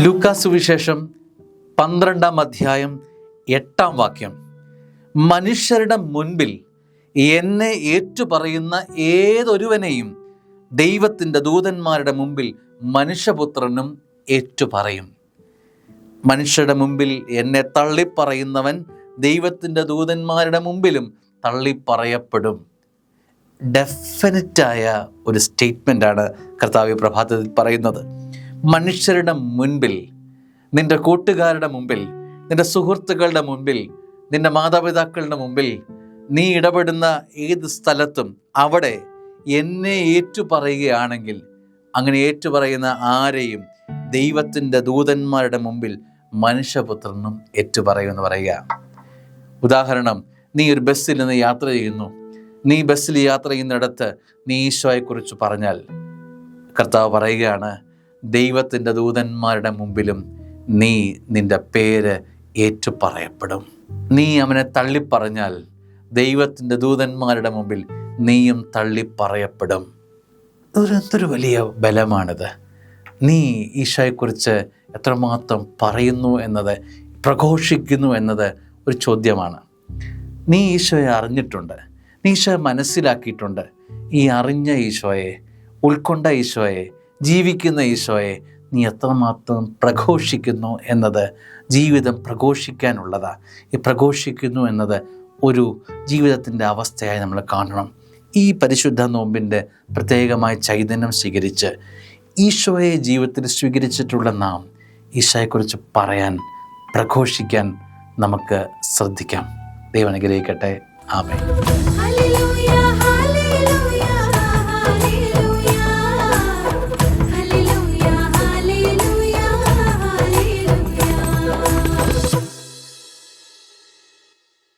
ലൂക്കാ സുവിശേഷം 12 അധ്യായം 8 മനുഷ്യരുടെ മുൻപിൽ എന്നെ ഏറ്റുപറയുന്ന ഏതൊരുവനെയും ദൈവത്തിൻ്റെ ദൂതന്മാരുടെ മുമ്പിൽ മനുഷ്യപുത്രനും ഏറ്റുപറയും. മനുഷ്യരുടെ മുമ്പിൽ എന്നെ തള്ളിപ്പറയുന്നവൻ ദൈവത്തിൻ്റെ ദൂതന്മാരുടെ മുമ്പിലും തള്ളിപ്പറയപ്പെടും. ഡെഫിനറ്റായ ഒരു സ്റ്റേറ്റ്മെൻറ്റാണ് കർത്താവ് പ്രഭാതത്തിൽ പറയുന്നത്. മനുഷ്യരുടെ മുൻപിൽ, നിൻ്റെ കൂട്ടുകാരുടെ മുമ്പിൽ, നിൻ്റെ സുഹൃത്തുക്കളുടെ മുമ്പിൽ, നിൻ്റെ മാതാപിതാക്കളുടെ മുമ്പിൽ, നീ ഇടപെടുന്ന ഏത് സ്ഥലത്തും അവിടെ എന്നെ ഏറ്റുപറയുകയാണെങ്കിൽ, അങ്ങനെ ഏറ്റുപറയുന്ന ആരെയും ദൈവത്തിൻ്റെ ദൂതന്മാരുടെ മുമ്പിൽ മനുഷ്യപുത്രനും ഏറ്റുപറയുമെന്ന് പറയുക. ഉദാഹരണം, നീ ഒരു ബസ്സിൽ നിന്ന് യാത്ര ചെയ്യുന്നു. നീ ബസ്സിൽ യാത്ര ചെയ്യുന്നിടത്ത് നീ ഈശോയെക്കുറിച്ച് പറഞ്ഞാൽ, കർത്താവ് പറയുകയാണ്, ദൈവത്തിൻ്റെ ദൂതന്മാരുടെ മുമ്പിലും നീ നിൻ്റെ പേര് ഏറ്റുപറയപ്പെടും. നീ അവനെ തള്ളിപ്പറഞ്ഞാൽ ദൈവത്തിൻ്റെ ദൂതന്മാരുടെ മുമ്പിൽ നീയും തള്ളിപ്പറയപ്പെടും. എന്തൊരു വലിയ ബലമാണിത്. നീ ഈശോയെക്കുറിച്ച് എത്രമാത്രം പറയുന്നു എന്നത്, പ്രഘോഷിക്കുന്നു എന്നത് ഒരു ചോദ്യമാണ്. നീ ഈശോയെ അറിഞ്ഞിട്ടുണ്ട്, നീ ഈശോയെ മനസ്സിലാക്കിയിട്ടുണ്ട്. ഈ അറിഞ്ഞ ഈശോയെ, ഉൾക്കൊണ്ട ഈശോയെ, ജീവിക്കുന്ന ഈശോയെ നീ എത്രമാത്രം പ്രഘോഷിക്കുന്നു എന്നത് ജീവിതം പ്രഘോഷിക്കാനുള്ളതാണ്. ഈ പ്രഘോഷിക്കുന്നു എന്നത് ഒരു ജീവിതത്തിൻ്റെ അവസ്ഥയായി നമ്മൾ കാണണം. ഈ പരിശുദ്ധ നോമ്പിൻ്റെ പ്രത്യേകമായ ചൈതന്യം സ്വീകരിച്ച് ഈശോയെ ജീവിതത്തിൽ സ്വീകരിച്ചിട്ടുള്ള നാം ഈശോയെക്കുറിച്ച് പറയാൻ, പ്രഘോഷിക്കാൻ നമുക്ക് ശ്രദ്ധിക്കാം. ദൈവം അനുഗ്രഹിക്കട്ടെ. ആമേൻ.